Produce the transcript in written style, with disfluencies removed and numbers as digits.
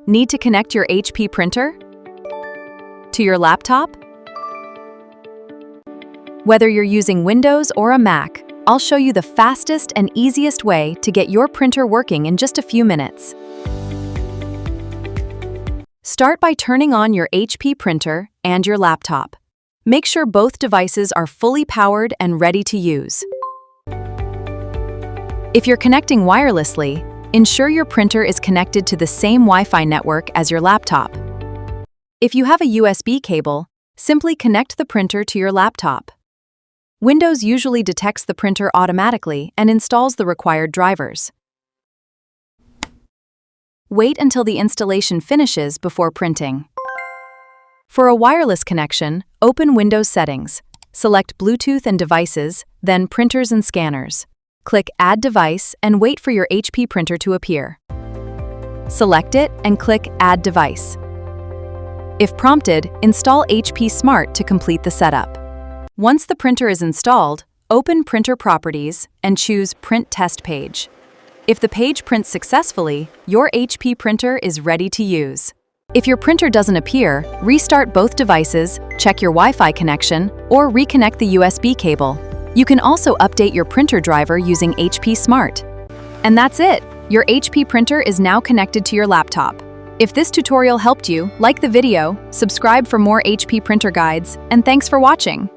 Need to connect your HP printer to your laptop? Whether you're using Windows or a Mac, I'll show you the fastest and easiest way to get your printer working in just a few minutes. Start by turning on your HP printer and your laptop. Make sure both devices are fully powered and ready to use. If you're connecting wirelessly, ensure your printer is connected to the same Wi-Fi network as your laptop. If you have a USB cable, simply connect the printer to your laptop. Windows usually detects the printer automatically and installs the required drivers. Wait until the installation finishes before printing. For a wireless connection, open Windows Settings. Select Bluetooth and Devices, then Printers and Scanners. Click Add Device and wait for your HP printer to appear. Select it and click Add Device. If prompted, install HP Smart to complete the setup. Once the printer is installed, open Printer Properties and choose Print Test Page. If the page prints successfully, your HP printer is ready to use. If your printer doesn't appear, restart both devices, check your Wi-Fi connection, or reconnect the USB cable. You can also update your printer driver using HP Smart. And that's it! Your HP printer is now connected to your laptop. If this tutorial helped you, like the video, subscribe for more HP printer guides, and thanks for watching!